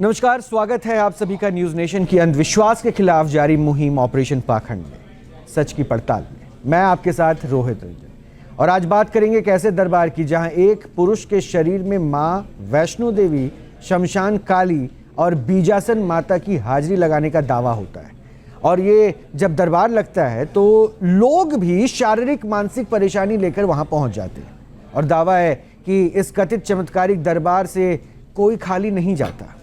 नमस्कार, स्वागत है आप सभी का न्यूज़ नेशन की अंधविश्वास के खिलाफ जारी मुहिम ऑपरेशन पाखंड में सच की पड़ताल में। मैं आपके साथ रोहित रंजन और आज बात करेंगे एक ऐसे दरबार की जहां एक पुरुष के शरीर में मां वैष्णो देवी, शमशान काली और बीजासन माता की हाजिरी लगाने का दावा होता है। और ये जब दरबार लगता है तो लोग भी शारीरिक मानसिक परेशानी लेकर वहां पहुंच जाते हैं और दावा है कि इस कथित चमत्कारिक दरबार से कोई खाली नहीं जाता।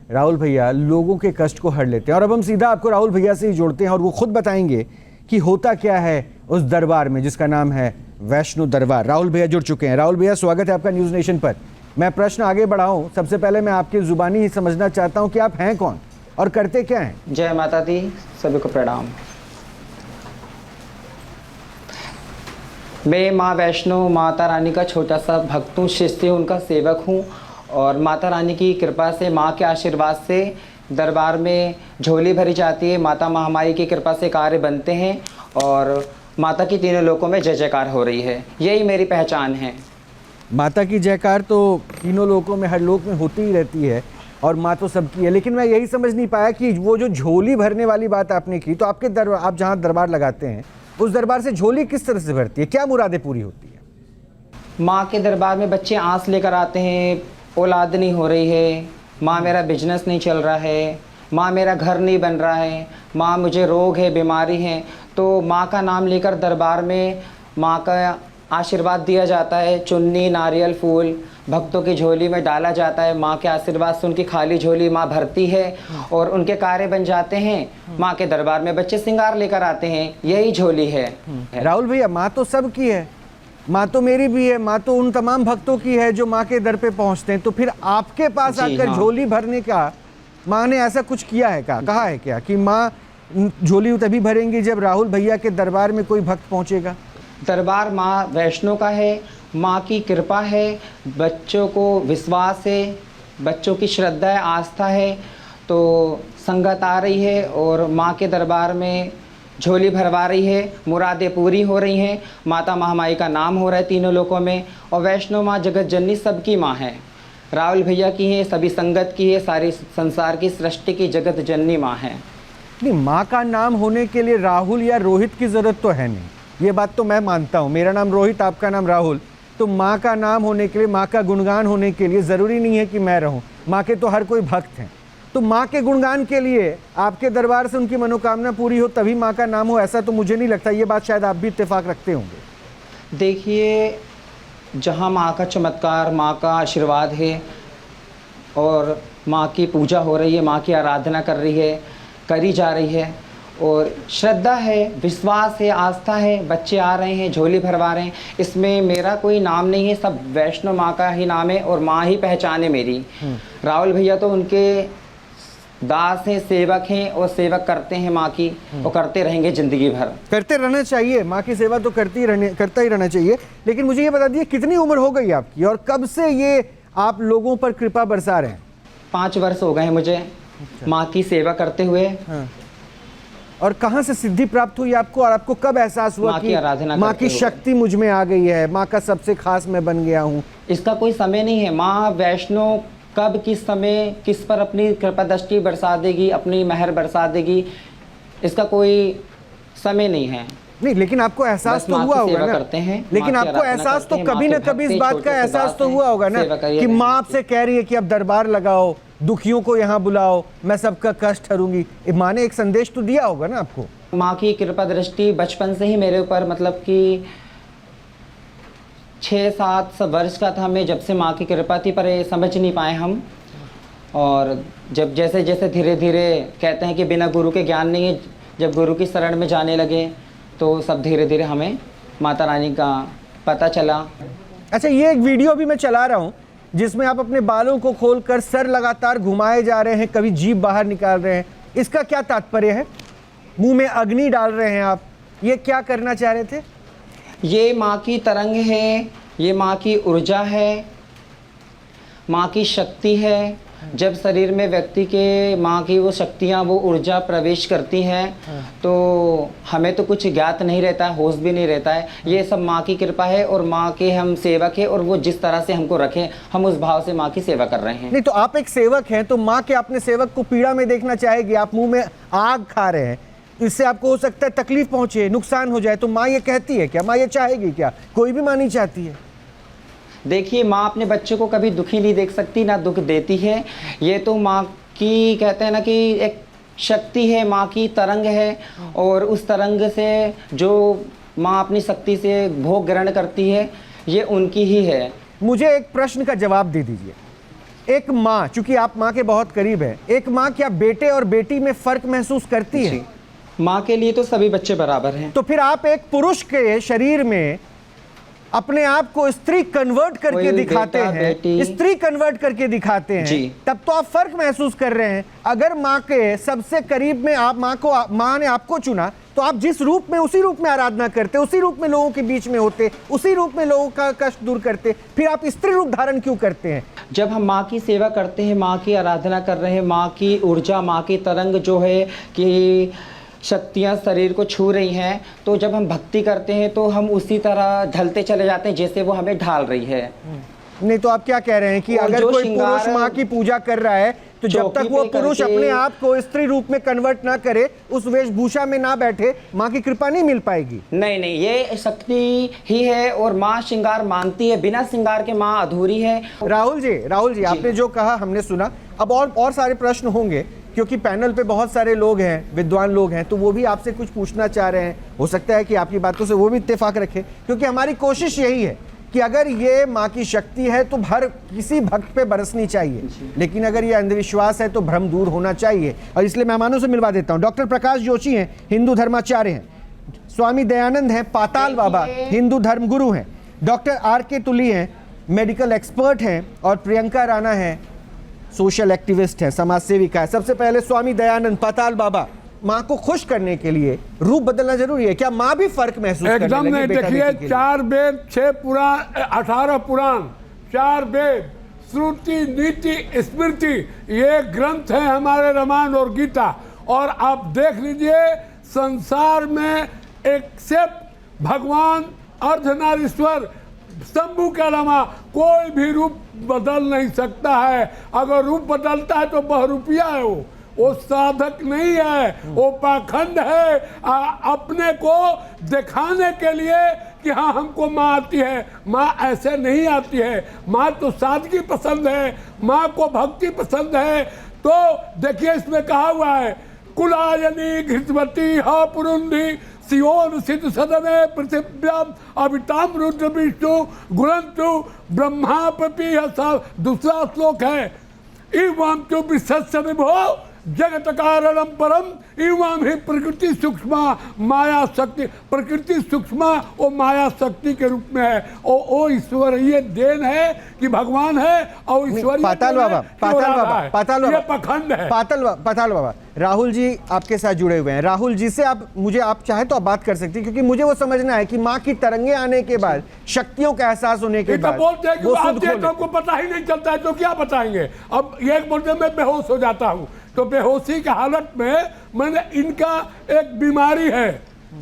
राहुल भैया लोगों के कष्ट को हर लेते हैं और अब हम सीधा आपको राहुल भैया से ही जोड़ते हैं और वो खुद बताएंगे कि होता क्या है उस दरबार में जिसका नाम है वैष्णो दरबार। राहुल भैया जुड़ चुके हैं। राहुल भैया, स्वागत है आपका न्यूज़ नेशन पर। मैं प्रश्न आगे बढ़ाऊं, सबसे पहले मैं आपकी जुबानी ही समझना चाहता हूं कि आप हैं कौन और करते क्या हैं। जय माता दी, सभी को प्रणाम। मैं माँ वैष्णो माता रानी का छोटा सा भक्त हूँ, शिष्य हूँ, उनका सेवक हूँ और माता रानी की कृपा से, माँ के आशीर्वाद से दरबार में झोली भरी जाती है। माता महामारी की कृपा से कार्य बनते हैं और माता की तीनों लोकों में जय जयकार हो रही है। यही मेरी पहचान है। माता की जयकार तो तीनों लोकों में, हर लोक में होती ही रहती है और माँ तो सबकी है। लेकिन मैं यही समझ नहीं पाया कि वो जो झोली भरने वाली बात आपने की, तो आपके दरबार, आप जहाँ दरबार लगाते हैं उस दरबार से झोली किस तरह से भरती है, क्या मुरादें पूरी होती है? माँ के दरबार में बच्चे आस लेकर आते हैं, औलाद नहीं हो रही है, माँ मेरा बिजनेस नहीं चल रहा है, माँ मेरा घर नहीं बन रहा है, माँ मुझे रोग है, बीमारी है, तो माँ का नाम लेकर दरबार में माँ का आशीर्वाद दिया जाता है। चुन्नी, नारियल, फूल भक्तों की झोली में डाला जाता है। माँ के आशीर्वाद से उनकी खाली झोली माँ भरती है और उनके कार्य बन जाते हैं। माँ के दरबार में बच्चे श्रृंगार लेकर आते हैं, यही झोली है। राहुल भैया, माँ तो सबकी है, माँ तो मेरी भी है, माँ तो उन तमाम भक्तों की है जो माँ के दर पे पहुँचते हैं। तो फिर आपके पास आकर झोली भरने का माँ ने ऐसा कुछ किया है क्या, कहा है क्या कि माँ झोली तभी भरेंगी जब राहुल भैया के दरबार में कोई भक्त पहुँचेगा? दरबार माँ वैष्णो का है, माँ की कृपा है, बच्चों को विश्वास है, बच्चों की श्रद्धा है, आस्था है, तो संगत आ रही है और माँ के दरबार में झोली भरवा रही है, मुरादें पूरी हो रही हैं। माता महामाई का नाम हो रहा है तीनों लोकों में और वैष्णो माँ जगत जननी सबकी माँ है। राहुल भैया की है, सभी संगत की है, सारी संसार की सृष्टि की जगत जननी माँ है। नहीं, माँ का नाम होने के लिए राहुल या रोहित की ज़रूरत तो है नहीं, ये बात तो मैं मानता हूँ। मेरा नाम रोहित, आपका नाम राहुल, तो माँ का नाम होने के लिए, माँ का गुणगान होने के लिए ज़रूरी नहीं है कि मैं रहूँ। माँ के तो हर कोई भक्त हैं, तो माँ के गुणगान के लिए आपके दरबार से उनकी मनोकामना पूरी हो तभी माँ का नाम हो, ऐसा तो मुझे नहीं लगता। ये बात शायद आप भी इत्तेफाक रखते होंगे। देखिए, जहाँ माँ का चमत्कार, माँ का आशीर्वाद है और माँ की पूजा हो रही है, माँ की आराधना करी जा रही है और श्रद्धा है, विश्वास है, आस्था है, बच्चे आ रहे हैं, झोली भरवा रहे हैं, इसमें मेरा कोई नाम नहीं है, सब वैष्णो माँ का ही नाम है और माँ ही पहचान है मेरी। राहुल भैया तो उनके दास हैं, सेवक हैं और सेवक करते हैं माँ की और करते रहेंगे जिंदगी भर। करते रहना चाहिए, माँ की सेवा तो करता ही रहना चाहिए। लेकिन मुझे ये बता दिए, कितनी उम्र हो गई आपकी और कब से ये आप लोगों पर कृपा बरसा रहे हैं? 5 वर्ष हो गए हैं मुझे माँ की सेवा करते हुए। हाँ। और कहाँ से सिद्धि प्राप्त हुई आपको और आपको कब एहसास हुआ कि माँ की शक्ति मुझ में आ गई है, माँ का सबसे खास मैं बन गया हूँ? इसका कोई समय नहीं है। माँ वैष्णो कब, किस समय, किस पर अपनी कृपा दृष्टि बरसा देगी, अपनी मेहर बरसा देगी, इसका कोई समय नहीं है। नहीं, लेकिन आपको एहसास तो हुआ होगा ना, लेकिन आपको एहसास तो कभी ना कभी इस बात का एहसास तो हुआ होगा ना कि माँ आपसे कह रही है कि अब दरबार लगाओ, दुखियों को यहाँ बुलाओ, मैं सबका कष्ट हरूंगी। माँ ने एक संदेश तो दिया होगा ना आपको। माँ की कृपा दृष्टि बचपन से ही मेरे ऊपर, मतलब कि 6-7 वर्ष का था मैं जब से माँ की कृपा थी, पर ये समझ नहीं पाए हम। और जब जैसे जैसे धीरे धीरे, कहते हैं कि बिना गुरु के ज्ञान नहीं है, जब गुरु की शरण में जाने लगे तो सब धीरे धीरे हमें माता रानी का पता चला। अच्छा, ये एक वीडियो भी मैं चला रहा हूँ जिसमें आप अपने बालों को खोलकर सर लगातार घुमाए जा रहे हैं, कभी जीभ बाहर निकाल रहे हैं, इसका क्या तात्पर्य है? मुंह में अग्नि डाल रहे हैं आप, ये क्या करना चाह रहे थे? ये माँ की तरंग है, ये माँ की ऊर्जा है, माँ की शक्ति है, जब शरीर में व्यक्ति के माँ की वो शक्तियाँ, वो ऊर्जा प्रवेश करती हैं, तो हमें तो कुछ ज्ञात नहीं रहता है, होश भी नहीं रहता है। ये सब माँ की कृपा है और माँ के हम सेवक हैं, और वो जिस तरह से हमको रखें, हम उस भाव से माँ की सेवा कर रहे हैं। नहीं तो आप एक सेवक हैं, तो माँ के अपने सेवक को पीड़ा में देखना चाहेगी। आप मुंह में आग खा रहे हैं, इससे आपको हो सकता है तकलीफ पहुंचे, नुकसान हो जाए, तो माँ ये कहती है क्या? माँ ये चाहेगी क्या? कोई भी माँ नहीं चाहती है। देखिए, माँ अपने बच्चे को कभी दुखी नहीं देख सकती, ना दुख देती है। ये तो माँ की, कहते हैं ना कि एक शक्ति है, माँ की तरंग है, और उस तरंग से जो माँ अपनी शक्ति से भोग ग्रहण करती है, ये उनकी ही है। मुझे एक प्रश्न का जवाब दे दीजिए। एक माँ, चूंकि आप माँ के बहुत करीब हैं, एक माँ क्या बेटे और बेटी में फर्क महसूस करती है? माँ के लिए तो सभी बच्चे बराबर हैं। तो फिर आप एक पुरुष के शरीर में अपने आप को स्त्री कन्वर्ट करके दिखाते हैं, स्त्री कन्वर्ट करके दिखाते हैं, तब तो आप फर्क महसूस कर रहे हैं। अगर माँ के सबसे करीब में आप माँ ने आपको चुना, तो आप जिस रूप में, उसी रूप में आराधना करते, उसी रूप में लोगों के बीच में होते, उसी रूप में लोगों का कष्ट दूर करते, फिर आप स्त्री रूप धारण क्यों करते हैं? जब हम माँ की सेवा करते हैं, माँ की आराधना कर रहे हैं, माँ की ऊर्जा, माँ की तरंग जो है कि शक्तियाँ शरीर को छू रही हैं, तो जब हम भक्ति करते हैं तो हम उसी तरह ढलते चले जाते हैं जैसे वो हमें ढाल रही है। नहीं तो आप क्या कह रहे हैं कि अगर कोई पुरुष माँ की पूजा कर रहा है, तो जब तक वो पुरुष अपने आप को स्त्री रूप में कन्वर्ट ना करे, उस वेशभूषा में ना बैठे, माँ की कृपा नहीं मिल पाएगी? नहीं नहीं, ये शक्ति ही है, और माँ श्रृंगार मांगती है, बिना श्रृंगार के माँ अधूरी है। राहुल जी, आपने जो कहा हमने सुना। अब और सारे प्रश्न होंगे, क्योंकि पैनल पे बहुत सारे लोग हैं, विद्वान लोग हैं, तो वो भी आपसे कुछ पूछना चाह रहे हैं। हो सकता है कि आपकी बातों से वो भी इत्तेफाक रखें, क्योंकि हमारी कोशिश यही है कि अगर ये माँ की शक्ति है तो हर किसी भक्त पे बरसनी चाहिए, लेकिन अगर ये अंधविश्वास है तो भ्रम दूर होना चाहिए। और इसलिए मेहमानों से मिलवा देता हूँ। डॉक्टर प्रकाश जोशी हैं, हिंदू धर्माचार्य हैं। स्वामी दयानंद हैं, पाताल बाबा, हिंदू धर्म गुरु हैं। Doctor R.K. तुली हैं, मेडिकल एक्सपर्ट हैं। और प्रियंका राणा हैं, सोशल एक्टिविस्ट है, समाज सेविका है। सबसे पहले स्वामी दयानंद, पाताल बाबा, माँ को खुश करने के लिए रूप बदलना जरूरी है क्या? माँ भी फर्क महसूस करने लगी? एकदम नहीं। देखिए, 4 वेद, 6 पुराण, 18 पुराण, 4 वेद, श्रुति, नीति, स्मृति, ये ग्रंथ है हमारे रामायण और गीता। और आप देख लीजिए, संसार में एक्सेप्ट भगवान अर्धनारीश्वर शंभू के अलावा कोई भी रूप बदल नहीं सकता है। अगर रूप बदलता है तो बहुरूपिया है, वो साधक नहीं है, वो पाखंड है, अपने को दिखाने के लिए कि हाँ हमको माँ आती है। माँ ऐसे नहीं आती है। माँ तो सादगी पसंद है, माँ को भक्ति पसंद है। तो देखिए, इसमें कहा हुआ है, कुलायनी घृतवती हा पुरुंधी सियोन सिद्ध सदने पृथिव्याम अभिताम रुद्र विष्णु गुणंतु ब्रह्मापपि। दूसरा श्लोक है, इवाम तो विशस्य विभो जगत कारणम परम इवाम ही प्रकृति सूक्ष्म माया शक्ति। प्रकृति सूक्ष्म वो माया शक्ति के रूप में है। ओ ईश्वर, ये देन है कि भगवान है, और ईश्वर पाताल बाबा, ये पखंड है। पाताल बाबा, राहुल जी आपके साथ जुड़े हुए हैं। राहुल जी से आप चाहे तो आप बात कर सकती हैं, क्योंकि मुझे वो समझना है कि माँ की तरंगे आने के बाद, शक्तियों का एहसास होने के बाद, बोलते हैं कि आपको पता ही नहीं चलता है, तो क्या बताएंगे? अब ये बोलते मैं बेहोश हो जाता हूँ, तो बेहोशी की हालत में मैंने इनका एक बीमारी है,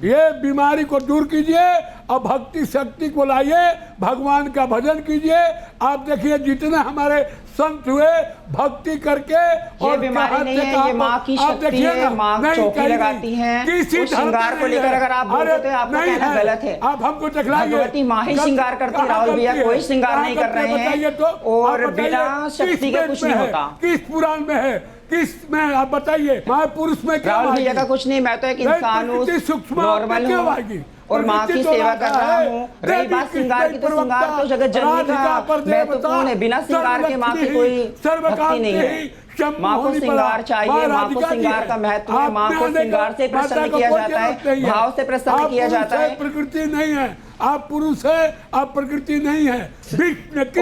ये बीमारी को दूर कीजिए और भक्ति शक्ति को लाइए, भगवान का भजन कीजिए। आप देखिए, जितने हमारे संत हुए भक्ति करके, और बीमारी नहीं है, ये माँ की शक्ति है। माँ चौकी लगाती हैं, किसी श्रृंगार को लेकर अगर आप बोलते तो आपका कहना गलत है। आप हमको दिखलाइए, भगवती माँ ही श्रृंगार करती है। राहुल भैया कोई श्रृंगार नहीं कर रहे हैं, और बिना शक्ति के कुछ नहीं होता। किस पुराण में है, किस में आप बताइए? माँ पुरुष में क्या? राहुल भैया का कुछ नहीं, मैं तो एक इंसान हूँ, नॉर्मल हूँ, और माँ की सेवा कर रहा हूँ। रही बात श्रृंगार की, तो श्रृंगार तो जगत जननी का मैं तो कौन है? बिना श्रृंगार के माँ की कोई भक्ति नहीं है। माँ को श्रृंगार चाहिए, माँ को श्रृंगार का महत्व है। माँ को श्रृंगार से प्रसन्न किया जाता है, भाव से प्रसन्न किया जाता है। प्रकृति नहीं है, आप पुरुष है, आप प्रकृति नहीं है।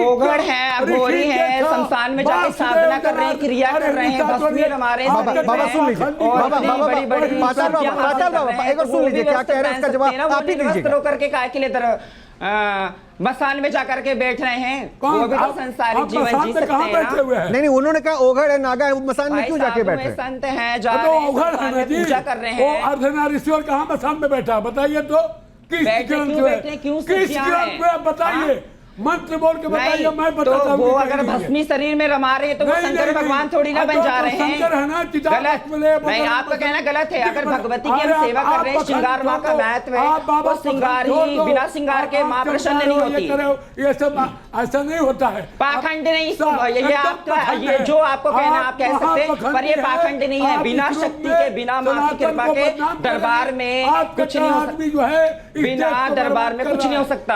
ओघड़ है, अघोरी है, शमशान में जाके साधना कर रहे हैं, क्रिया कर रहे हैं, भस्मी रमा रहे हैं। बाबा सुन लीजिए, पाताल बाबा एक और सुन लीजिए क्या कह रहे हैं, इसका जवाब आप ही दीजिए। करके काय के लिए मसान में जाकर के बैठ रहे हैं, वो भी तो संसारिक जीवन जी सकते हैं ना। नहीं, उन्होंने कहा ओघड़ है, नागा है, वो मसान में क्यों जाके बैठ रहे हैं? संत हैं, जा रहे हैं, मसान में पूजा कर रहे हैं। वो अर्धनारीश्वर कहाँ मसान में बैठा, बताइए तो। किस ग्रंथ में बताइए, मंत्र बोल के बताइए, मैं बताता हूं। वो अगर भस्मी शरीर में रमा रहे हैं तो वो शंकर भगवान थोड़ी ना बन जा रहे हैं। गलत नहीं, आपका कहना गलत है। अगर भगवती की हम सेवा कर रहे हैं, श्रृंगार माँ का महत्व है, वो श्रृंगार ही, बिना श्रृंगार के माँ प्रसन्न नहीं होती। ये सब ऐसा नहीं होता है, पाखंड नहीं। ये आपका, ये जो आपको कहना आप कह सकते हैं, पर ये पाखंड नहीं है। बिना शक्ति के, बिना माँ की कृपा के दरबार में कुछ नहीं हो सकता। जो है बिना दरबार में कुछ नहीं हो सकता।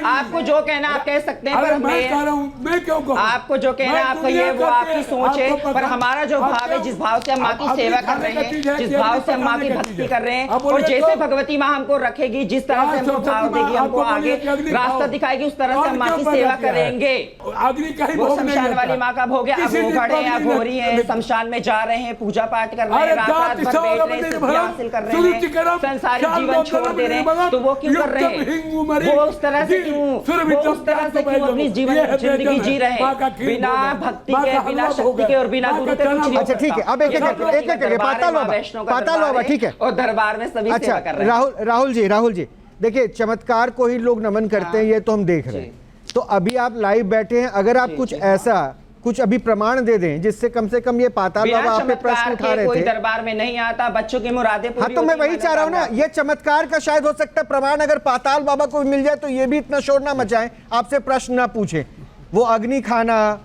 आपको जो कहना आप कह सकते हैं, पर मैं क्यों कहूं? आपको जो कहना है आपका ये वो आपकी सोच है, पर हमारा जो भाव है, जिस भाव से हम माँ की सेवा कर रहे हैं, जिस भाव से हम माँ की भक्ति कर रहे हैं, और जैसे भगवती माँ हमको रखेगी, जिस तरह से हमको भाव देगी, हमको आगे रास्ता दिखाएगी, उस तरह से हम माँ की सेवा करेंगे। वो शमशान वाली माँ का भोग है। अब ओघड़ है, अघोरी है, शमशान में जा रहे हैं, पूजा पाठ कर रहे हैं, रात रात भर बैठ रहे हैं, सिद्धि हासिल कर रहे हैं, संसारिक जीवन छोड़ दे रहे हैं, तो वो क्यों कर रहे हैं? वो उस तरह से क्यों, वो उस तरह से क्यों अपनी जीवन जिंदगी जी रहे हैं, बिना भक्ति के, बिना शक्ति के और बिना गुरु के कुछ नहीं। अच्छा ठीक है, अब एक एक पाताल बाबा ठीक है, और दरबार में सभी सेवा कर रहे हैं। राहुल जी देखिए, चमत्कार को ही लोग नमन करते हैं, ये तो हम देख रहे हैं। तो अभी आप लाइव बैठे हैं, अगर आप कुछ ऐसा कुछ अभी प्रमाण दे दें जिससे कम से कम ये पाताल बाबा आप पे प्रश्न उठा रहे थे। कोई दरबार में नहीं आता, बच्चों की मुरादें पूरी होती। हाँ, तो मैं वही चाह रहा हूँ ना, ये चमत्कार का शायद हो सकता है प्रमाण अगर पाताल बाबा को मिल जाए तो ये भी इतना शोर ना मचाएं, आपसे प्रश्न ना पूछे। वो अग्नि खाना,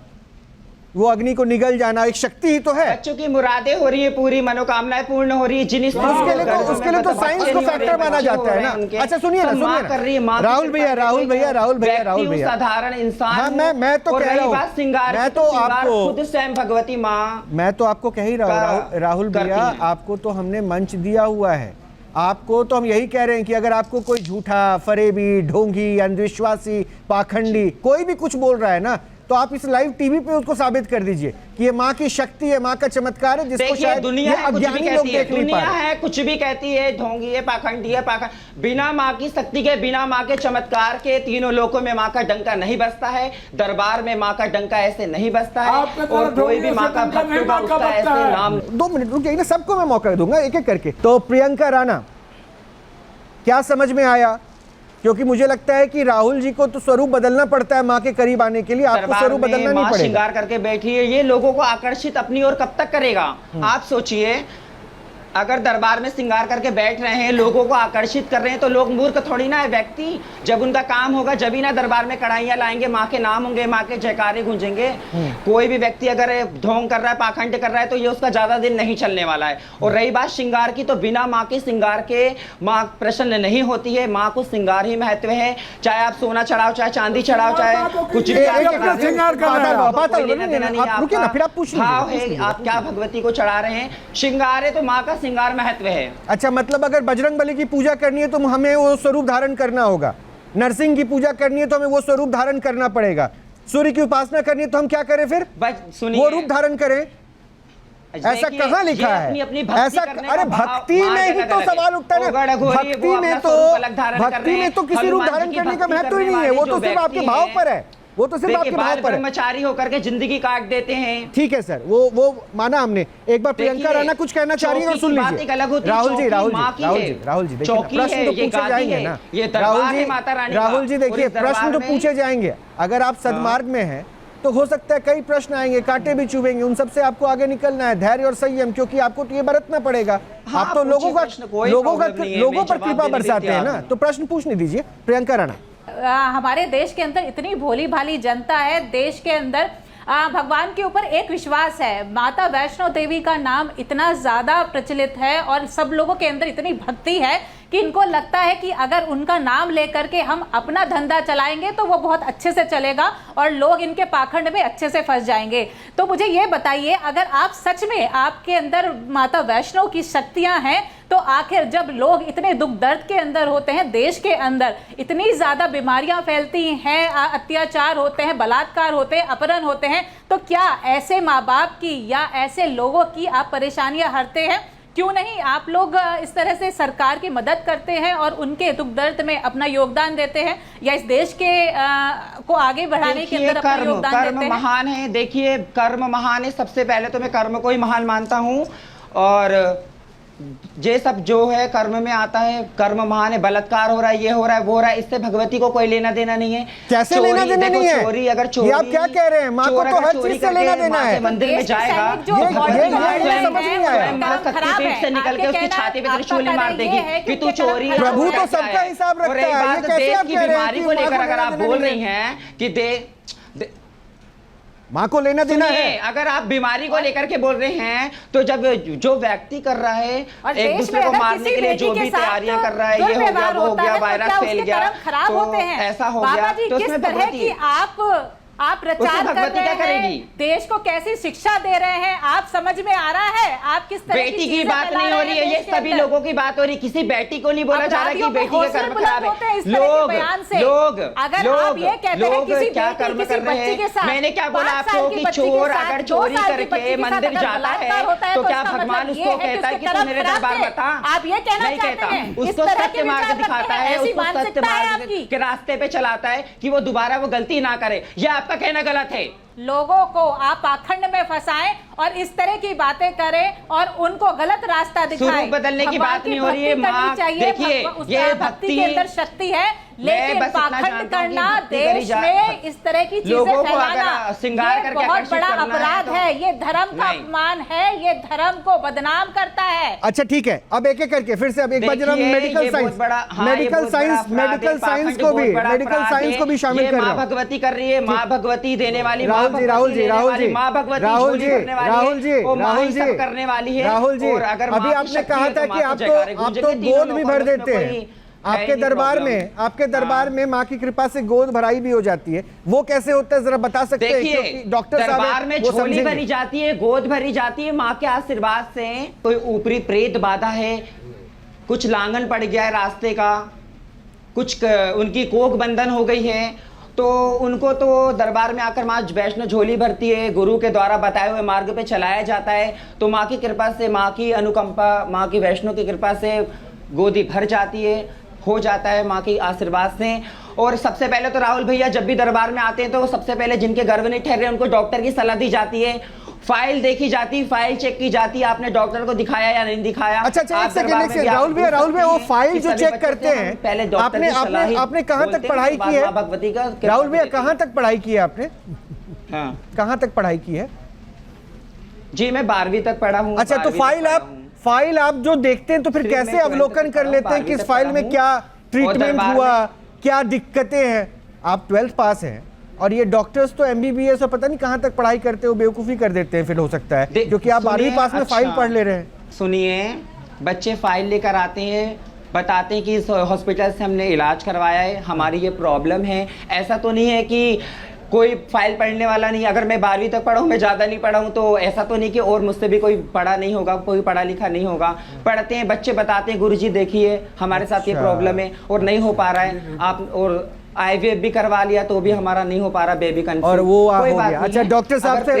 वो अग्नि को निगल जाना एक शक्ति ही तो है। बच्चों की मुरादें हो रही है, पूरी मनोकामनाएं पूर्ण हो रही है, जिन उसके लिए तो साइंस को फैक्टर माना जाता है ना। अच्छा सुनिए ना राहुल भैया साधारण इंसान। हाँ, मैं तो कह रहा हूँ, मैं तो आपको खुद स्वयं भगवती माँ, मैं तो आपको कह ही रहा हूँ राहुल भैया, आपको तो हमने मंच दिया हुआ है। आपको तो हम यही कह रहे हैं कि अगर आपको कोई झूठा, फरेबी, ढोंगी, अंधविश्वासी, पाखंडी कोई भी कुछ बोल रहा है ना, तो आप इस लाइव टीवी पे उसको साबित कर दीजिए कि ये माँ की शक्ति है, माँ का चमत्कार है, जिसको शायद दुनिया ये अज्ञानी लोग देख नहीं पा रहे। है कुछ भी कहती है, ढोंगी है, पाखंडी है, बिना माँ की शक्ति के, बिना माँ के चमत्कार के तीनों लोकों में माँ का डंका नहीं बजता है, दरबार में माँ का डंका ऐसे नहीं बजता है, और कोई भी माँ का भक्त होगा उसका ऐसे नाम। 2 मिनट रुक जाइए ना, सबको मैं मौका दूंगा एक एक करके। तो प्रियंका राणा, क्या समझ में आया? क्योंकि मुझे लगता है कि राहुल जी को तो स्वरूप बदलना पड़ता है माँ के करीब आने के लिए, आपको स्वरूप बदलना नहीं पड़ेगा। श्रृंगार करके बैठी है, ये लोगों को आकर्षित अपनी ओर कब तक करेगा? आप सोचिए, अगर दरबार में श्रृंगार करके बैठ रहे हैं, लोगों को आकर्षित कर रहे हैं, तो लोग मूर्ख थोड़ी ना है। व्यक्ति जब उनका काम होगा जब ही ना दरबार में कढ़ाइयाँ लाएंगे, माँ के नाम होंगे, माँ के जयकारे गूंजेंगे। कोई भी व्यक्ति अगर ढोंग कर रहा है, पाखंड कर रहा है, तो ये उसका ज्यादा दिन नहीं चलने वाला है। और रही बात श्रृंगार की, तो बिना माँ के श्रृंगार के माँ प्रसन्न नहीं होती है। माँ को श्रृंगार ही महत्व है, चाहे आप सोना चढ़ाओ, चाहे चांदी चढ़ाओ, चाहे कुछ भी भाव है, आप क्या भगवती को चढ़ा रहे हैं। श्रृंगार है तो माँ का श्रृंगार महत्व है। अच्छा, मतलब अगर बजरंग बली की पूजा करनी है तो हमें वो स्वरूप धारण करना होगा, नरसिंह की पूजा करनी है तो हमें वो स्वरूप धारण करना पड़ेगा, सूर्य की उपासना करनी है तो हम क्या करें फिर? वो रूप धारण करें। ऐसा कहाँ लिखा है? ऐसा अरे भक्ति में ही तो सवाल उठता है ना। भक्ति में तो किसी रूप धारण करने का महत्व ही नहीं है, वो तो सिर्फ आपके भाव पर है, वो तो सिर्फ आपके भाव पर है। ब्रह्मचारी होकर के जिंदगी काट देते हैं। ठीक है सर, वो माना हमने। एक बार प्रियंका राणा कुछ कहना चाह रही है और सुन लीजिए। राहुल जी देखिए, प्रश्न तो पूछे जाएंगे ना। राहुल जी देखिए, प्रश्न तो पूछे जाएंगे। अगर आप सदमार्ग में हैं तो हो सकता है कई प्रश्न आएंगे, कांटे भी चुभेंगे, उन सबसे आपको आगे निकलना है, धैर्य और संयम, क्योंकि आपको तो ये बरतना पड़ेगा। आप तो लोगों पर कृपा बरसाते हैं ना, तो प्रश्न पूछने दीजिए प्रियंका राणा। हमारे देश के अंदर इतनी भोली भाली जनता है, देश के अंदर भगवान के ऊपर एक विश्वास है, माता वैष्णो देवी का नाम इतना ज़्यादा प्रचलित है और सब लोगों के अंदर इतनी भक्ति है कि इनको लगता है कि अगर उनका नाम लेकर के हम अपना धंधा चलाएंगे तो वो बहुत अच्छे से चलेगा और लोग इनके पाखंड में अच्छे से फंस जाएंगे। तो मुझे ये बताइए, अगर आप सच में आपके अंदर माता वैष्णो की शक्तियां हैं तो आखिर जब लोग इतने दुख दर्द के अंदर होते हैं, देश के अंदर इतनी ज्यादा बीमारियां फैलती हैं, अत्याचार होते हैं, बलात्कार होते हैं, अपहरण होते हैं, तो क्या ऐसे माँ बाप की या ऐसे लोगों की आप परेशानियां हरते हैं? क्यों नहीं आप लोग इस तरह से सरकार की मदद करते हैं और उनके दुख दर्द में अपना योगदान देते हैं, या इस देश के को आगे बढ़ाने के अंदर अपना योगदान देते हैं? कर्म महान है। देखिए, कर्म महान है। सबसे पहले तो मैं कर्म को ही महान मानता हूँ, और ये सब जो है कर्म में आता है। कर्म महान है। बलात्कार हो रहा है, ये हो रहा है, वो हो रहा है, इससे भगवती को कोई लेना देना नहीं है। कैसे लेना देना नहीं है? चोरी, अगर चोरी, ये आप क्या कह रहे हैं? माँ को तो हर चीज से लेना देना है। मंदिर में जाएगा, ये समझ नहीं आया। शक्तिपीठ से निकल के उसकी छाती पे त्रिशूल मार देगी कि तू चोरी। प्रभु तो सबका हिसाब रखता है। ये कैसे आप कह रहे हैं? बीमारी को लेकर अगर आप बोल रही हैं कि माँ को लेना देना है, अगर आप बीमारी को लेकर के बोल रहे हैं, तो जब जो व्यक्ति कर रहा है एक दूसरे को मारने के लिए जो भी तैयारियां कर रहा है, ये हो गया, वो हो गया, वायरस फैल गया, तो ऐसा हो गया, तो उसमें भगवती आप प्रचार कर रहे हैं, देश को कैसी शिक्षा दे रहे हैं, आप समझ में आ रहा है? आप किस तरह बेटी की बात नहीं हो रही है, ये सभी लोगों की बात हो रही है। किसी बेटी को नहीं बोला जा रहा कि बेटी के कर्म खराब है। लोग क्या कर्म कर रहे हैं? मैंने क्या बोला आपको कि चोर अगर चोरी करके मंदिर जाता है तो क्या भगवान उसको कहता है कि तू मेरे दरबार बता? आप ये कहना नहीं कहता। चाहते हैं? उसको सत्य मार्ग दिखाता है, उसको सत्य मार्ग के रास्ते पे चलाता है कि वो दोबारा वो गलती ना करे। ये आपका कहना गलत है। लोगों को आप पाखंड में फंसाएं और इस तरह की बातें करें और उनको गलत रास्ता दिखाएं। स्वरूप बदलने की बात नहीं हो रही है। माँ देखिए, ये भक्ति के अंदर शक्ति है, लेकिन पाखंड करना देश में इस तरह की चीजें फैलाना श्रृंगार करके बहुत बड़ा अपराध है। ये धर्म का अपमान है, ये धर्म को बदनाम करता है। अच्छा ठीक है, अब एक एक करके फिर से अब एक बार जरा मेडिकल साइंस को भी शामिल कर रहा हूं। भगवती कर रही है, माँ भगवती देने वाली, राहुल जी माँ भगवती करने वाली है। राहुल जी, अभी आपने कहा था कि आप तो गोद भी भर देते हैं। आपके दरबार में माँ की कृपा से गोद भराई भी हो जाती है, वो कैसे होता है जरा बता सकते हैं? देखिए, डॉक्टर साहब दरबार में झोली भरी जाती है, गोद भरी जाती है माँ के आशीर्वाद से। कोई ऊपरी प्रेत बाधा है, कुछ लांगन पड़ गया है रास्ते का, कुछ उनकी कोख बंधन हो गई है, तो उनको तो दरबार में आकर माँ वैष्णो झोली भरती है, गुरु के द्वारा बताए हुए मार्ग पे चलाया जाता है। तो माँ की कृपा से, माँ की अनुकंपा, माँ की वैष्णो की कृपा से गोदी भर जाती है, हो जाता है माँ की आशीर्वाद से। और सबसे पहले तो राहुल भैया जब भी दरबार में आते हैं तो सबसे पहले जिनके गर्भ नहीं ठहरे उनको डॉक्टर की सलाह दी जाती है, फाइल देखी जाती, फाइल चेक की जाती। आपने डॉक्टर को दिखाया या नहीं दिखाया? अच्छा एक सेकंड राहुल भैया वो फाइल जो चेक करते हैं, पहले आपने कहां तक पढ़ाई की है? भगवती का राहुल भैया कहां तक पढ़ाई की है आपने? हाँ, कहां तक पढ़ाई की है? जी मैं 12वीं तक पढ़ा हूँ। अच्छा, तो फाइल आप जो देखते हैं तो फिर कैसे अवलोकन कर लेते हैं कि इस फाइल में क्या ट्रीटमेंट हुआ, क्या दिक्कतें हैं? आप 12th पास हैं और ये डॉक्टर्स तो MBBS और पता नहीं कहां तक पढ़ाई करते हो, बेवकूफी कर देते हैं फिर हो सकता है, क्योंकि आप 12वीं पास में फाइल पढ़ ले रहे हैं। सुनिए, बच्चे फाइल लेकर आते हैं, बताते हैं कि इस हॉस्पिटल से हमने इलाज करवाया है, हमारी ये प्रॉब्लम है। ऐसा तो नहीं है कि कोई फाइल पढ़ने वाला नहीं। अगर मैं 12वीं तक पढ़ा हूँ, मैं ज़्यादा नहीं पढ़ा हूँ, तो ऐसा तो नहीं कि और मुझसे भी कोई पढ़ा नहीं होगा, कोई पढ़ा लिखा नहीं होगा। पढ़ते हैं बच्चे, बताते हैं गुरुजी देखिए हमारे साथ ये प्रॉब्लम है और नहीं हो पा रहा है, आप और IVF भी करवा लिया तो भी हमारा नहीं हो पा रहा, बेबी कंसीव, और वो हो गया। अच्छा डॉक्टर साहब से अब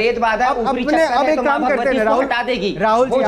एक काम करते हैं राहुल जी,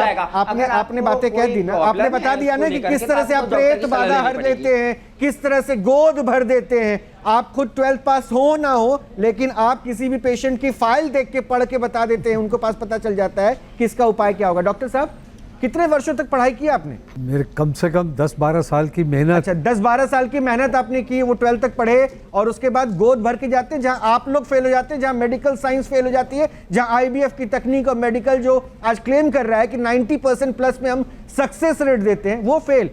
आपने बातें कह दी ना, आपने बता दिया ना कि किस तरह से आप प्रेत बाधा हर देते हैं, किस तरह से गोद भर देते हैं। आप खुद 12th पास हो ना हो, लेकिन आप किसी भी पेशेंट की फाइल देख के पढ़ के बता देते हैं, उनको पास पता चल जाता है कि इसका उपाय क्या होगा। डॉक्टर साहब कितने वर्षों तक पढ़ाई की आपने? मेरे कम से कम 10-12 साल की मेहनत। अच्छा 10-12 साल की मेहनत आपने की, वो 12th तक पढ़े और उसके बाद गोद भर के जाते हैं। जहां आप लोग फेल हो जाते हैं, जहां मेडिकल साइंस फेल हो जाती है, जहां IVF की तकनीक और मेडिकल जो आज क्लेम कर रहा है कि 90% प्लस में हम सक्सेस रेट देते हैं, वो फेल।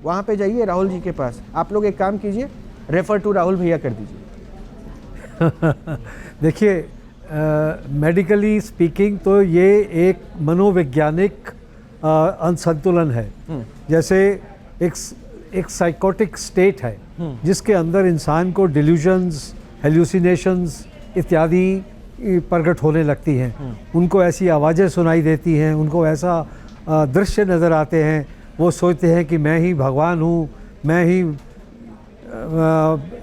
वहां पे जाइए राहुल जी के पास, आप लोग एक काम कीजिए, रेफर टू राहुल भैया कर दीजिए। देखिए, मेडिकली स्पीकिंग तो ये एक मनोवैज्ञानिक असंतुलन है। जैसे एक साइकोटिक स्टेट है जिसके अंदर इंसान को डिल्यूजन्स, हेल्यूसिनेशंस इत्यादि प्रकट होने लगती हैं। उनको ऐसी आवाज़ें सुनाई देती हैं, उनको ऐसा दृश्य नज़र आते हैं, वो सोचते हैं कि मैं ही भगवान हूँ, मैं ही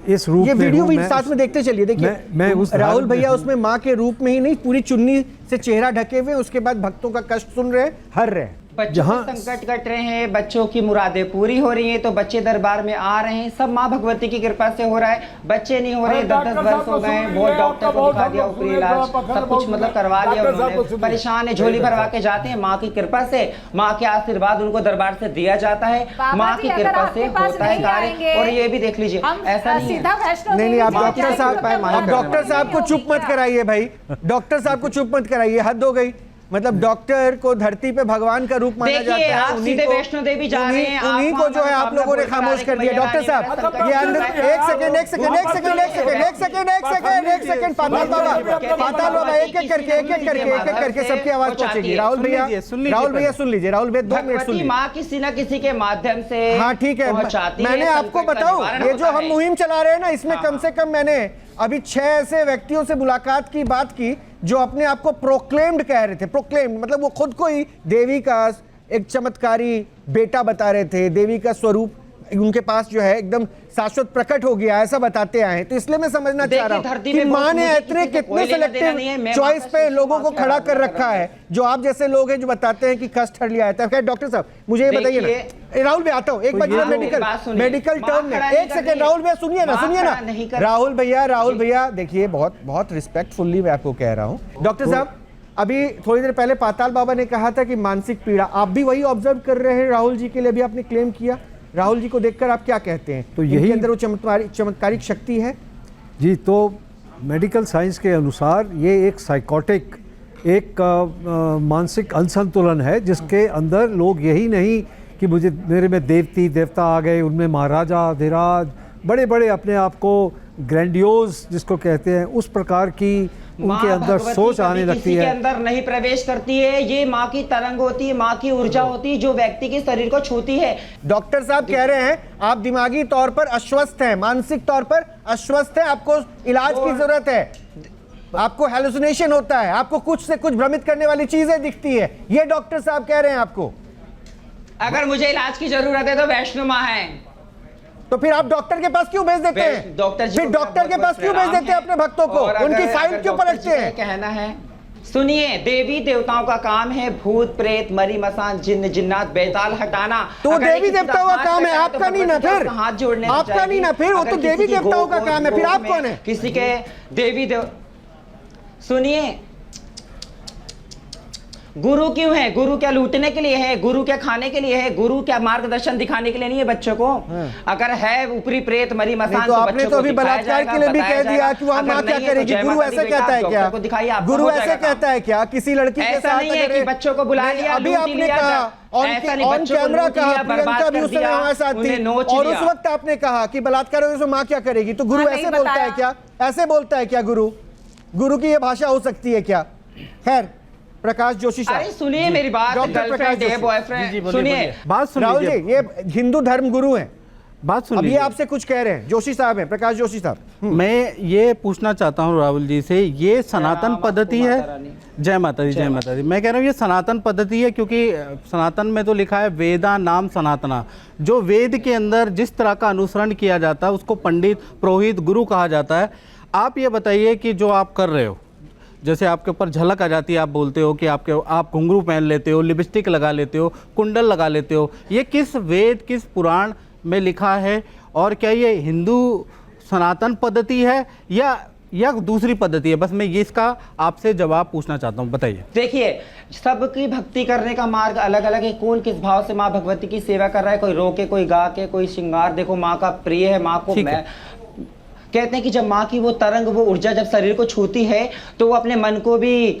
इस रूप ये में वीडियो हूँ, भी मैं साथ में देखते चलिए। देखिए मैं उस राहुल हाल में भैया हूँ। उसमें माँ के रूप में ही नहीं, पूरी चुन्नी से चेहरा ढके हुए, उसके बाद भक्तों का कष्ट सुन रहे हैं, हर रहे हैं। बच्चों जहाँ- के संकट कट रहे हैं, बच्चों की मुरादें पूरी हो रही हैं, तो बच्चे दरबार में आ रहे हैं। सब माँ भगवती की कृपा से हो रहा है। बच्चे नहीं हो रहे, 10-10 वर्ष हो गए हैं, बहुत डॉक्टर को दिखा दिया, ऊपरी इलाज सब कुछ मतलब करवा लिया उन्होंने, परेशान है, झोली भरवा के जाते हैं। माँ की कृपा से, माँ के आशीर्वाद उनको दरबार से दिया जाता है, बाबा माँ जी, की अगर कृपा आपके से पास होता है नहीं कार्य। आएंगे, और ये भी देख लीजिए, हम ऐसा नहीं सीधा है। वैष्णो नहीं देवी आप जाके डॉक्टर आएंगे, साहब, तो क्या आप डॉक्टर साहब को चुप मत कराइए भाई, डॉक्टर साहब को चुप मत कराइए, हद हो गई। मतलब डॉक्टर को धरती पे भगवान का रूप माना देखिए, जाता है। आप उन्हीं सीधे को- वैष्णो देवी जा रहे हैं, आप उन्हीं को वहाँ जो है आप लोगों ने बोलकर खामोश आ कर रहे दिया। हैं, डॉक्टर साहब मेरा ये अंदर संकट एक सेकंड पाताल बाबा एक करके सबकी आवाज पहुंचेगी। राहुल भैया सुन लीजिए, राहुल भैया 2 मिनट सुन भगवती लीजिए। माँ किसी न किसी के माध्यम से हाँ ठीक है, पहुंचाती है, मैंने आपको संकट का बताऊं, निवारण ये जो होता हम है। मुहिम चला रहे हैं ना, इसमें कम से कम मैंने अभी 6 ऐसे व्यक्तियों से मुलाकात की बात की जो अपने आप को प्रोक्लेम्ड कह रहे थे। प्रोक्लेम्ड मतलब वो खुद को ही देवी का एक चमत्कारी बेटा बता रहे थे, देवी का स्वरूप उनके पास जो है एकदम शाश्वत प्रकट हो गया, ऐसा बताते आए हैं। तो इसलिए मैं समझना चाह रहा हूँ धरती कि में माँ ने बहुत इतने किसी को कितने कोई लेना देना नहीं है, सिलेक्टिव मैं चॉइस माँ पे का लोगों को शिष्य खड़ा हूँ, कर रखा है, जो आप जैसे लोग हैं जो बताते हैं कि कष्ट हर लिया जाता है। खैर डॉक्टर साहब मुझे ये बताइए ना, राहुल भैया आता हूँ एक बार मेडिकल टर्म में, एक सेकंड राहुल भैया सुनिए ना, राहुल भैया देखिए, बहुत रिस्पेक्टफुल्ली मैं आपको कह रहा हूँ। डॉक्टर साहब अभी थोड़ी देर पहले पाताल बाबा ने कहा था कि मानसिक पीड़ा, आप भी वही ऑब्जर्व कर रहे हैं राहुल जी के लिए, अभी आपने क्लेम किया। राहुल जी को देखकर आप क्या कहते हैं? तो इनके यही अंदर वो चमत्कारिक शक्ति है जी। तो मेडिकल साइंस के अनुसार ये एक साइकोटिक, एक मानसिक असंतुलन है जिसके अंदर लोग यही नहीं कि मेरे में देवती देवता आ गए, उनमें महाराजा अधिराज बड़े बड़े अपने आप को ग्रैंडियोज जिसको कहते हैं उस प्रकार की उनके अंदर सोच आने लगती है। के अंदर नहीं प्रवेश करती है, ये माँ की तरंग होती है, माँ की ऊर्जा होती है जो व्यक्ति के शरीर को छूती है। डॉक्टर साहब कह रहे हैं आप दिमागी तौर पर अस्वस्थ हैं, मानसिक तौर पर अस्वस्थ हैं, आपको इलाज की जरूरत है, आपको हेलुसिनेशन होता है, आपको कुछ से कुछ भ्रमित करने वाली चीजें दिखती है, ये डॉक्टर साहब कह रहे हैं आपको। अगर मुझे इलाज की जरूरत है तो वैष्णो माँ है। तो फिर आप डॉक्टर के पास क्यों भेज देते हैं? डॉक्टर जी फिर डॉक्टर के पास क्यों भेज देते हैं अपने भक्तों को? उनकी फाइल क्यों पलटते हैं? कहना है, सुनिए, देवी देवताओं का काम है भूत प्रेत मरी मसान जिन्न जिन्नात बेताल हटाना। तो देवी देवताओं का काम है, आपका नहीं ना फिर, हाथ जोड़ने आपका नहीं ना फिर, वो तो देवी देवताओं का काम है, फिर आप कौन है? किसी के देवी देव, सुनिए, गुरु क्यों है? गुरु क्या लूटने के लिए है? गुरु क्या खाने के लिए है? गुरु क्या मार्गदर्शन दिखाने के लिए नहीं है बच्चों को? अगर है ऊपरी प्रेत मरी मसान तो आपने तो अभी बलात्कार के लिए भी कह दिया कि वहां माँ क्या करेगी? गुरु ऐसे कहता है क्या? गुरु ऐसे कहता है क्या? किसी लड़की के साथ अगर बच्चों को बुला लिया, अभी आपने कहा ऑन कैमरा कहा, प्रियंका भी उस समय हमारे साथ थी, और उस वक्त आपने कहा कि बलात्कार होने से माँ क्या करेगी? तो गुरु ऐसे बोलता है क्या? ऐसे बोलता है क्या गुरु? गुरु की ये भाषा हो सकती है क्या? खैर प्रकाश जोशी साहब, अरे सुनिए मेरी बात, गर्लफ्रेंड है बॉयफ्रेंड, सुनिए बात सुन राहुल लीजिए, जी ये हिंदू धर्म गुरु हैं, बात सुन अभी लीजिए। आपसे कुछ कह रहे हैं, जोशी साहब हैं, प्रकाश जोशी साहब। मैं ये पूछना चाहता हूँ राहुल जी से, ये सनातन पद्धति है? जय माता दी, जय माता दी। मैं कह रहा हूँ ये सनातन पद्धति है, क्योंकि सनातन में तो लिखा है वेदा नाम सनातना, जो वेद के अंदर जिस तरह का अनुसरण किया जाता है उसको पंडित पुरोहित गुरु कहा जाता है। आप ये बताइए कि जो आप कर रहे हो, जैसे आपके ऊपर झलक आ जाती है, आप बोलते हो कि आप घुंघरू पहन लेते हो, लिपस्टिक लगा लेते हो, कुंडल लगा लेते हो, ये किस वेद किस पुराण में लिखा है? और क्या ये हिंदू सनातन पद्धति है या दूसरी पद्धति है? बस मैं ये इसका आपसे जवाब पूछना चाहता हूँ, बताइए। देखिए, सबकी भक्ति करने का मार्ग अलग अलग है, कौन किस भाव से माँ भगवती की सेवा कर रहा है, कोई रो के, कोई गा के, कोई श्रृंगार। देखो माँ का प्रिय है, माँ को मैं कहते हैं कि जब माँ की वो तरंग, वो ऊर्जा जब शरीर को छूती है तो वो अपने मन को भी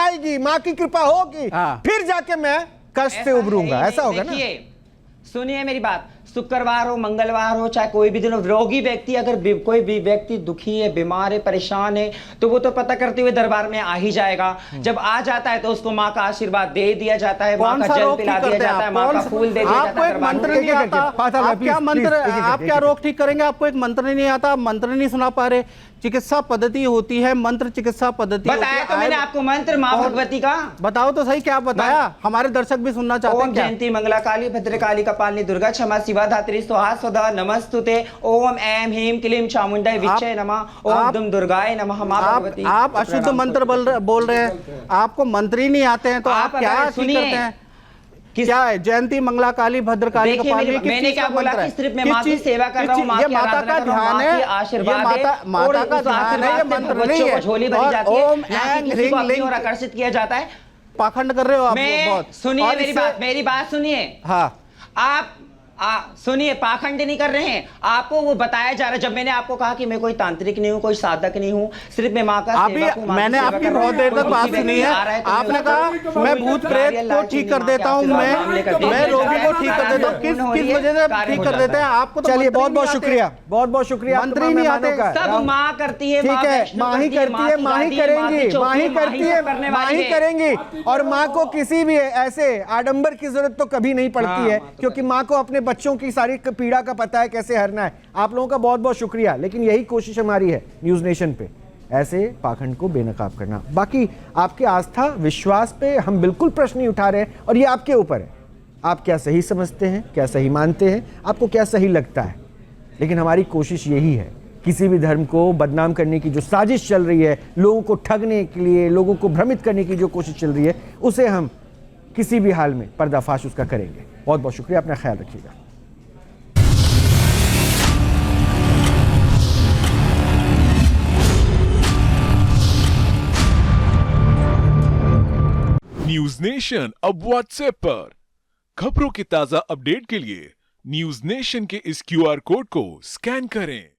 आएगी, माँ की कृपा होगी, हाँ। फिर जाके मैं कष्ट से उभरूंगा, ऐसा होगा ना? देखिए, सुनिए मेरी बात, शुक्रवार हो, मंगलवार हो, चाहे कोई भी दिन हो, रोगी व्यक्ति अगर कोई भी व्यक्ति दुखी है, बीमार है, परेशान है, तो वो तो पता करते हुए दरबार में आ ही जाएगा। जब आ जाता है तो उसको माँ का आशीर्वाद दे दिया जाता है, माँ का जल पिला दिया जाता है, माँ का फूल दे दिया जाता आपको है। एक मंत्र नहीं आता, आप क्या रोक ठीक करेंगे? आपको एक मंत्र नहीं आता, मंत्र नहीं सुना पा रहे। चिकित्सा पद्धति होती है, मंत्र चिकित्सा पद्धति। बताया तो मैंने आपको मंत्र माँ भगवती का। बताओ तो सही, क्या बताया? हमारे दर्शक भी सुनना चाहते हैं। ओम जयंती मंगला काली भद्रकाली कपालिनी दुर्गा क्षमा शिवा धात्री स्वाहा स्वधा नमस्तुते। ओम ऐं ह्रीं क्लीं चामुंडाय विच्चे नमः। ओम दुम दुर्गाय नमः। मां भगवती। आप अशुद्ध मंत्र बोल रहे हैं, आपको मंत्र ही नहीं आते हैं, तो आप क्या ठीक करते हैं? क्या है जयंती मंगला काली भद्रकाली कपालिनी? मैंने क्या बोला कि सिर्फ मैं माँ की सेवा कर रहा हूँ, माँ की आराधना कर रहा हूँ, माँ की आशीर्वाद है, माता का ध्यान है, ये मंत्र नहीं है। झोली भरी जाती है, ना कि किसी को अपनी ओर आकर्षित किया जाता है। पाखंड कर रहे हो आप बहुत। सुनिए मेरी बात सुनिए। हाँ, आप सुनिए, पाखंड नहीं कर रहे हैं, आपको वो बताया जा रहा है। जब मैंने आपको कहा कि मैं कोई तांत्रिक नहीं हूँ, कोई साधक नहीं हूँ, सिर्फ मैं माँ का सेवक हूँ, मैंने आपकी बहुत देर तक बात सुनी है। आपने कहा मैं भूत प्रेत को ठीक कर देता हूँ, मैं रोगी को ठीक कर देता हूँ। किस वजह से ठीक कर देते हैं? आपको चलिए, बहुत बहुत शुक्रिया, बहुत बहुत शुक्रिया। मंत्री नहीं आते, सब माँ करती है। ठीक है, माँ ही करती है, माँ ही करेंगी, माँ ही करती है, माँ ही करेंगी। और माँ को किसी भी ऐसे आडंबर की जरूरत तो कभी नहीं पड़ती है, क्योंकि माँ को अपने बच्चों की सारी पीड़ा का पता है कैसे हरना है। आप लोगों का बहुत बहुत शुक्रिया। लेकिन यही कोशिश हमारी है न्यूज़ नेशन पे, ऐसे पाखंड को बेनकाब करना। बाकी आपके आस्था विश्वास पे हम बिल्कुल प्रश्न नहीं उठा रहे हैं, और ये आपके ऊपर है। आप क्या सही समझते हैं, क्या सही मानते हैं, आपको क्या सही लगता है। लेकिन हमारी कोशिश यही है, किसी भी धर्म को बदनाम करने की जो साजिश चल रही है, लोगों को ठगने के लिए, लोगों को भ्रमित करने की जो कोशिश चल रही है, उसे हम किसी भी हाल में पर्दाफाश उसका करेंगे। बहुत बहुत शुक्रिया, अपना ख्याल रखिएगा। न्यूज नेशन अब व्हाट्सएप पर खबरों की ताजा अपडेट के लिए न्यूज नेशन के इस QR कोड को स्कैन करें।